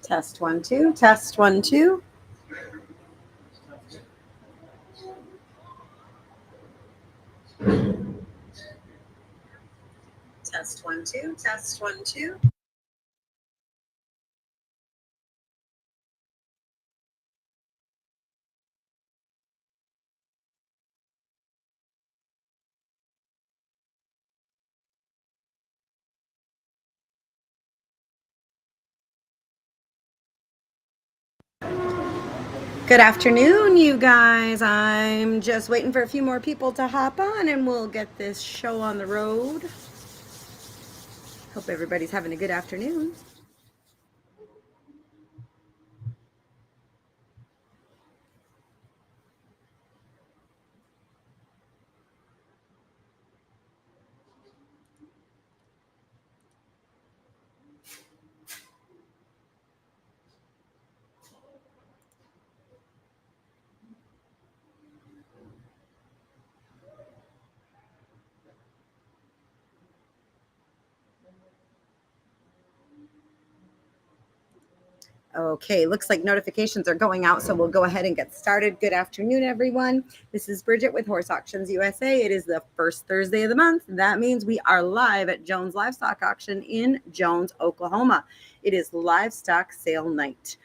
Test 1 2. Test 1 2. Test 1 2. Test 1 2. Good afternoon, you guys. I'm just waiting for a few more people to hop on and we'll get this show on the road. Hope everybody's having a good afternoon. Okay, looks like notifications are going out, so we'll go ahead and get started. Good afternoon, everyone. This is Bridget with Horse Auctions USA. It is the first Thursday of the month. That means we are live at Jones Livestock Auction in Jones, Oklahoma. It is livestock sale night.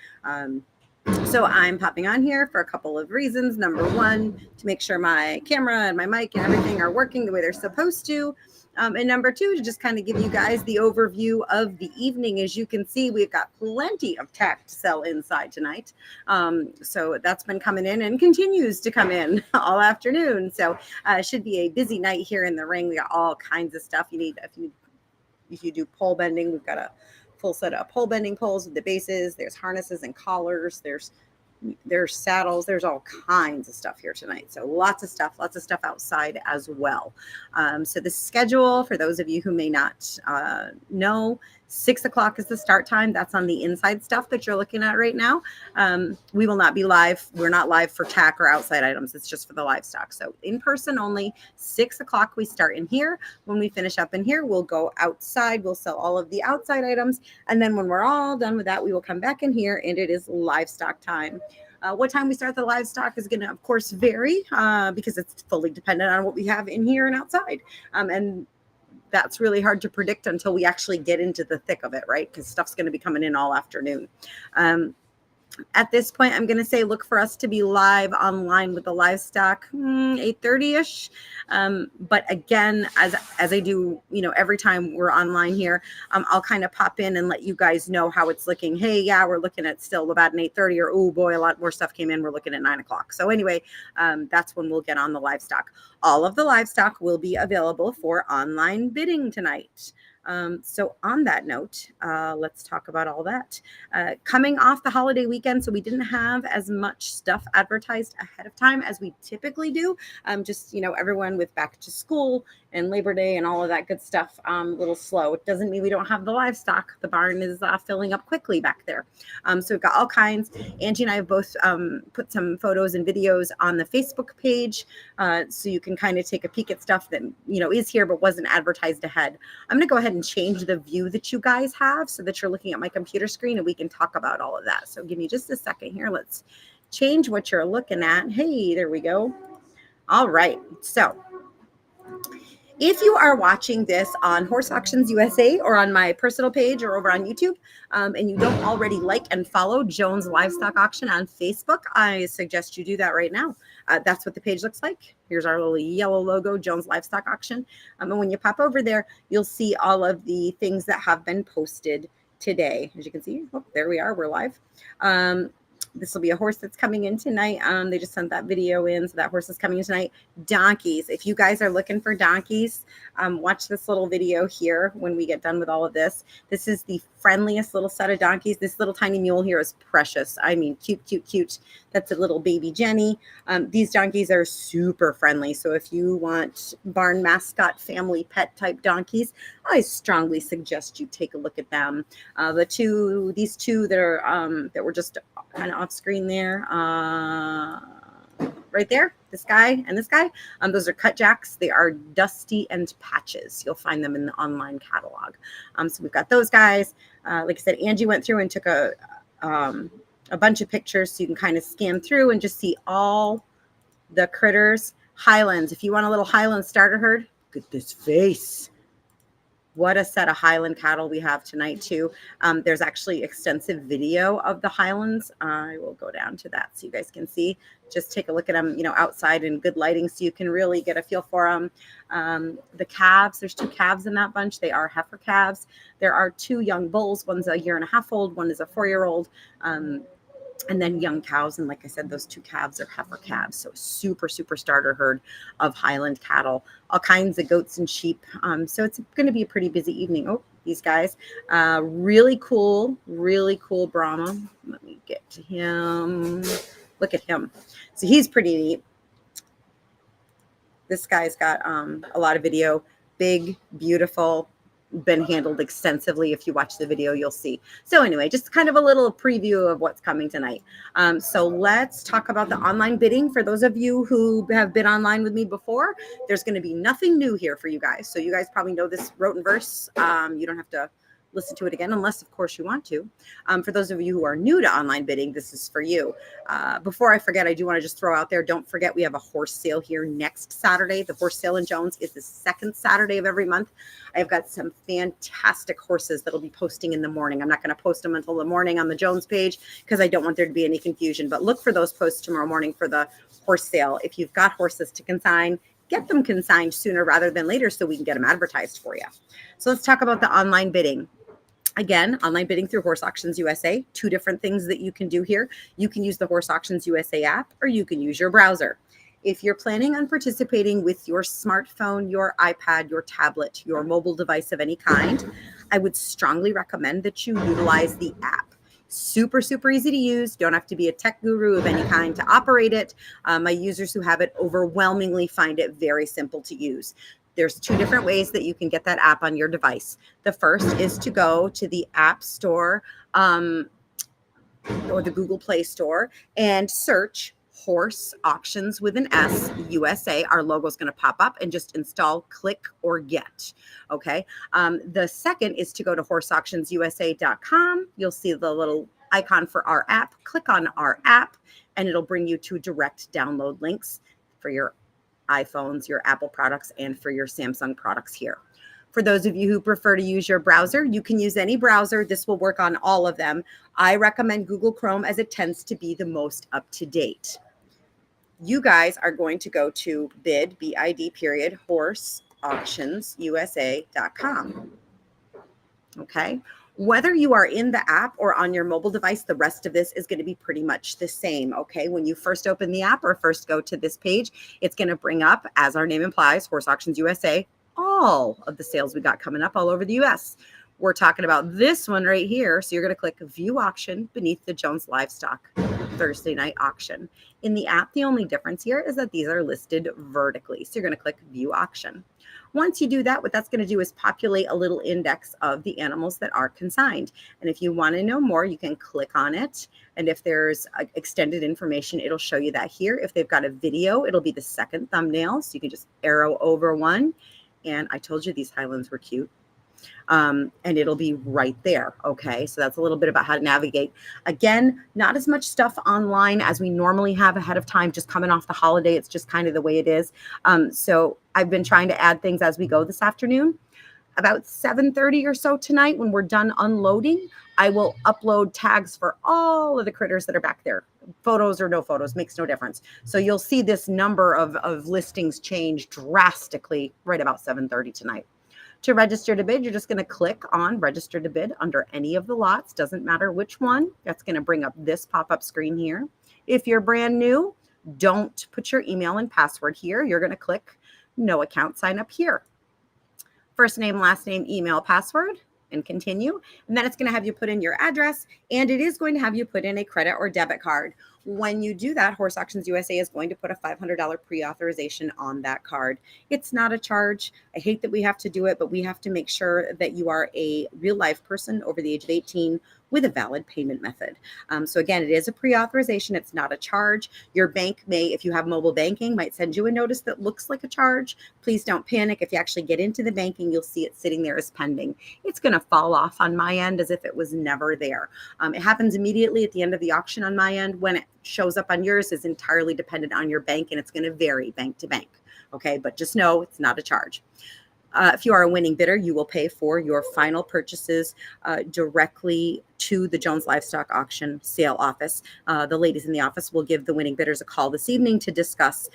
So I'm popping on here for a couple of reasons. Number one, to make sure my camera and my mic and everything are working the way they're supposed to. And number two, to just kind of give you guys the overview of the evening. As you can see, we've got plenty of tack to sell inside tonight. So that's been coming in and continues to come in all afternoon. So it should be a busy night here in the ring. We got all kinds of stuff you need. If you do pole bending, we've got a full set of pole bending poles with the bases. There's harnesses and collars. There's saddles. There's all kinds of stuff here tonight. So lots of stuff outside as well. So the schedule, for those of you who may not know, 6 o'clock is the start time. That's on the inside stuff that you're looking at right now. We will not be live. We're not live for tack or outside items. It's just for the livestock. So in person only, 6 o'clock we start in here. When we finish up in here, we'll go outside. We'll sell all of the outside items. And then when we're all done with that, we will come back in here and it is livestock time. What time we start the livestock is going to, of course, vary because it's fully dependent on what we have in here and outside. And that's really hard to predict until we actually get into the thick of it, right? Because stuff's going to be coming in all afternoon. At this point, I'm going to say look for us to be live online with the livestock 8:30ish. But again, as I do, every time we're online here, I'll kind of pop in and let you guys know how it's looking. Hey, yeah, we're looking at still about an 8:30, or oh boy, a lot more stuff came in. We're looking at 9 o'clock. So anyway, that's when we'll get on the livestock. All of the livestock will be available for online bidding tonight. So on that note, let's talk about all that. Coming off the holiday weekend, so we didn't have as much stuff advertised ahead of time as we typically do. Just, everyone with back to school and Labor Day and all of that good stuff, a little slow. It doesn't mean we don't have the livestock. The barn is filling up quickly back there. So we've got all kinds. Angie and I have both put some photos and videos on the Facebook page, so you can kind of take a peek at stuff that, is here but wasn't advertised ahead. I'm going to go ahead and change the view that you guys have so that you're looking at my computer screen and we can talk about all of that. So give me just a second here. Let's change what you're looking at. Hey, there we go. All right. So if you are watching this on Horse Auctions USA or on my personal page or over on YouTube, and you don't already like and follow Jones Livestock Auction on Facebook, I suggest you do that right now. That's what the page looks like. Here's our little yellow logo, Jones Livestock Auction. And when you pop over there, you'll see all of the things that have been posted today. As you can see, there we are. We're live. This will be a horse that's coming in tonight. They just sent that video in, so that horse is coming in tonight. Donkeys. If you guys are looking for donkeys, watch this little video here when we get done with all of this. This is the friendliest little set of donkeys. This little tiny mule here is precious. I mean, cute, cute, cute. That's a little baby Jenny. These donkeys are super friendly. So if you want barn mascot family pet type donkeys, I strongly suggest you take a look at them. These two that are that were just kind of off screen there, right there, this guy and this guy, those are cut jacks. They are Dusty and Patches. You'll find them in the online catalog. So we've got those guys. Like I said, Angie went through and took a a bunch of pictures so you can kind of scan through and just see all the critters. Highlands, if you want a little Highland starter herd, look at this face. What a set of Highland cattle we have tonight too. There's actually extensive video of the Highlands. I will go down to that so you guys can see. Just take a look at them, outside in good lighting so you can really get a feel for them. The calves, there's 2 calves in that bunch. They are heifer calves. There are 2 young bulls. One's a 1.5 year old. One is a 4-year-old. And then young cows. And like I said, those 2 calves are heifer calves. So super, super starter herd of Highland cattle, all kinds of goats and sheep. So it's going to be a pretty busy evening. Oh, these guys, really cool Brahma. Let me get to him. Look at him. So he's pretty neat. This guy's got a lot of video, big, beautiful, been handled extensively. If you watch the video, you'll see. So anyway, just kind of a little preview of what's coming tonight. So let's talk about the online bidding. For those of you who have been online with me before, there's going to be nothing new here for you guys. So you guys probably know this rote and verse. You don't have to listen to it again, unless of course you want to. For those of you who are new to online bidding, this is for you. Before I forget, I do want to just throw out there, don't forget we have a horse sale here next Saturday. The horse sale in Jones is the 2nd Saturday of every month. I've got some fantastic horses that'll be posting in the morning. I'm not going to post them until the morning on the Jones page because I don't want there to be any confusion, but look for those posts tomorrow morning for the horse sale. If you've got horses to consign, get them consigned sooner rather than later so we can get them advertised for you. So let's talk about the online bidding. Again, online bidding through Horse Auctions USA, 2 different things that you can do here. You can use the Horse Auctions USA app, or you can use your browser. If you're planning on participating with your smartphone, your iPad, your tablet, your mobile device of any kind, I would strongly recommend that you utilize the app. Super, super easy to use. Don't have to be a tech guru of any kind to operate it. My users who have it overwhelmingly find it very simple to use. There's 2 different ways that you can get that app on your device. The first is to go to the App Store or the Google Play Store and search Horse Auctions with an S, USA. Our logo is going to pop up, and just install Click or Get. Okay. The second is to go to horseauctionsusa.com. You'll see the little icon for our app. Click on our app, and it'll bring you to direct download links for your iPhones, your Apple products, and for your Samsung products here. For those of you who prefer to use your browser, you can use any browser. This will work on all of them. I recommend Google Chrome as it tends to be the most up to date. You guys are going to go to bid, horseauctionsusa.com. Okay. Whether you are in the app or on your mobile device, the rest of this is going to be pretty much the same. Okay. When you first open the app or first go to this page, it's going to bring up, as our name implies, Horse Auctions USA, all of the sales we got coming up all over the US. We're talking about this one right here. So you're going to click View Auction beneath the Jones Livestock Thursday night auction. In the app, the only difference here is that these are listed vertically. So you're going to click View Auction. Once you do that, what that's going to do is populate a little index of the animals that are consigned. And if you want to know more, you can click on it. And if there's extended information, it'll show you that here. If they've got a video, it'll be the second thumbnail. So you can just arrow over one. And I told you these Highlands were cute. And it'll be right there. Okay. So that's a little bit about how to navigate. Again, not as much stuff online as we normally have ahead of time, just coming off the holiday. It's just kind of the way it is. So I've been trying to add things as we go this afternoon. About 7:30 or so tonight, when we're done unloading, I will upload tags for all of the critters that are back there. Photos or no photos, makes no difference. So you'll see this number of listings change drastically right about 7:30 tonight. To register to bid, you're just going to click on register to bid under any of the lots. Doesn't matter which one. That's going to bring up this pop-up screen here. If you're brand new, don't put your email and password here. You're going to click no account, sign up here. First name, last name, email, password, and continue. And then it's going to have you put in your address, and it is going to have you put in a credit or debit card. When you do that, Horse Auctions USA is going to put a $500 pre-authorization on that card. It's not a charge. I hate that we have to do it, but we have to make sure that you are a real life person over the age of 18 with a valid payment method. So again, it is a pre-authorization. It's not a charge. Your bank may, if you have mobile banking, might send you a notice that looks like a charge. Please don't panic. If you actually get into the banking, you'll see it sitting there as pending. It's going to fall off on my end as if it was never there. It happens immediately at the end of the auction on my end. When it shows up on yours is entirely dependent on your bank, and it's going to vary bank to bank. Okay, but just know it's not a charge. If you are a winning bidder, you will pay for your final purchases directly to the Jones Livestock Auction Sale Office. The ladies in the office will give the winning bidders a call this evening to discuss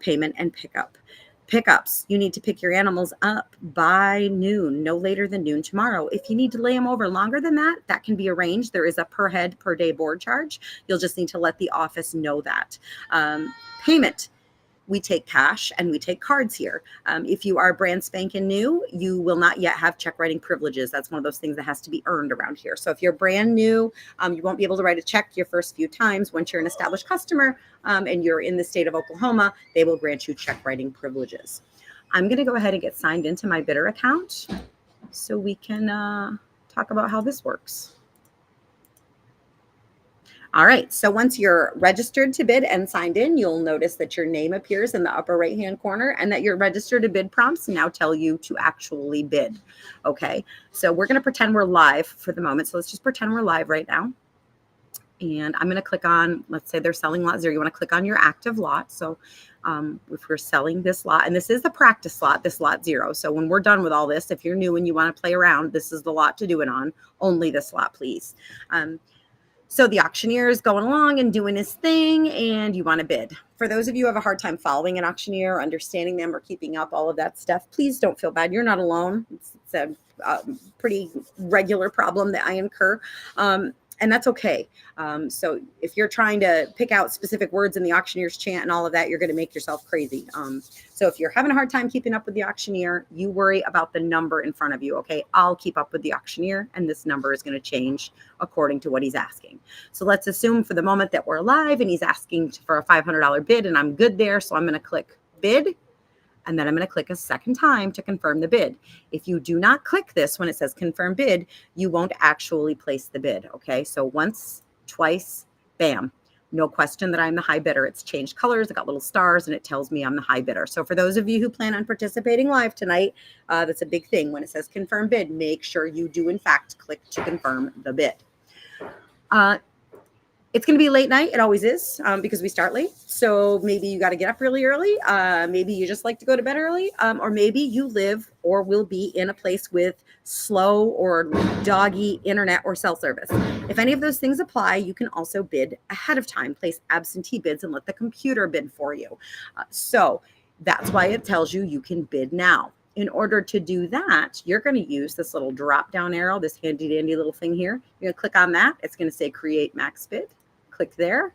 payment and pickup. Pickups, you need to pick your animals up by noon, no later than noon tomorrow. If you need to lay them over longer than that, that can be arranged. There is a per head per day board charge. You'll just need to let the office know that. Payment. We take cash and we take cards here. If you are brand spanking new, you will not yet have check writing privileges. That's one of those things that has to be earned around here. So if you're brand new, you won't be able to write a check your first few times. Once you're an established customer and you're in the state of Oklahoma, they will grant you check writing privileges. I'm going to go ahead and get signed into my bidder account so we can talk about how this works. All right, so once you're registered to bid and signed in, you'll notice that your name appears in the upper right-hand corner and that your register to bid prompts now tell you to actually bid. Okay, so we're going to pretend we're live for the moment. So let's just pretend we're live right now. And I'm going to click on, let's say they're selling lot 0. You want to click on your active lot. So if we're selling this lot, and this is the practice lot, this lot 0. So when we're done with all this, if you're new and you want to play around, this is the lot to do it on. Only this lot, please. So the auctioneer is going along and doing his thing, and you want to bid. For those of you who have a hard time following an auctioneer, understanding them, or keeping up all of that stuff, please don't feel bad. You're not alone. It's a pretty regular problem that I incur. And that's okay. So if you're trying to pick out specific words in the auctioneer's chant and all of that, you're going to make yourself crazy. So if you're having a hard time keeping up with the auctioneer, you worry about the number in front of you. Okay, I'll keep up with the auctioneer, and this number is going to change according to what he's asking. So let's assume for the moment that we're live and he's asking for a $500 bid, and I'm good there. So I'm going to click bid. And then I'm going to click a second time to confirm the bid. If you do not click this when it says confirm bid, you won't actually place the bid. Okay, so once, twice, bam. No question that I'm the high bidder. It's changed colors. It got little stars and it tells me I'm the high bidder. So for those of you who plan on participating live tonight, that's a big thing. When it says confirm bid, make sure you do in fact click to confirm the bid. It's going to be late night. It always is because we start late. So maybe you got to get up really early. Maybe you just like to go to bed early. Or maybe you live or will be in a place with slow or doggy internet or cell service. If any of those things apply, you can also bid ahead of time. Place absentee bids and let the computer bid for you. So that's why it tells you you can bid now. In order to do that, you're going to use this little drop down arrow, this handy dandy little thing here. You're going to click on that. It's going to say create max bid. Click there,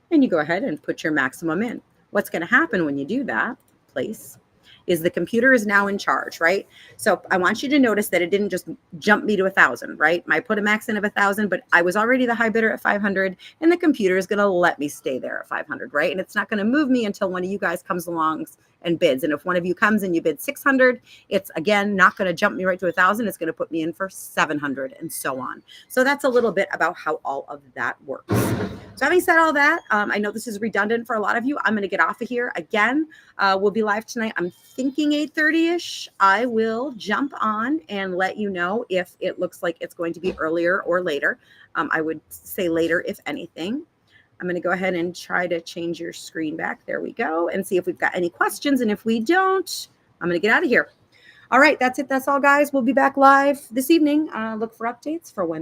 and you go ahead and put your maximum in. What's going to happen when you do that, place, is the computer is now in charge, right? So I want you to notice that it didn't just jump me to 1,000, right? I put a max in of 1,000, but I was already the high bidder at 500, and the computer is going to let me stay there at 500, right? And it's not going to move me until one of you guys comes along and bids. And if one of you comes and you bid 600, it's again not going to jump me right to 1,000. It's going to put me in for 700 and so on. So that's a little bit about how all of that works. So having said all that, I know this is redundant for a lot of you. I'm going to get off of here. Again, we'll be live tonight. I'm thinking 8:30-ish. I will jump on and let you know if it looks like it's going to be earlier or later. I would say later, if anything. I'm going to go ahead and try to change your screen back. There we go. And see if we've got any questions. And if we don't, I'm going to get out of here. All right. That's it. That's all, guys. We'll be back live this evening. Look for updates for when that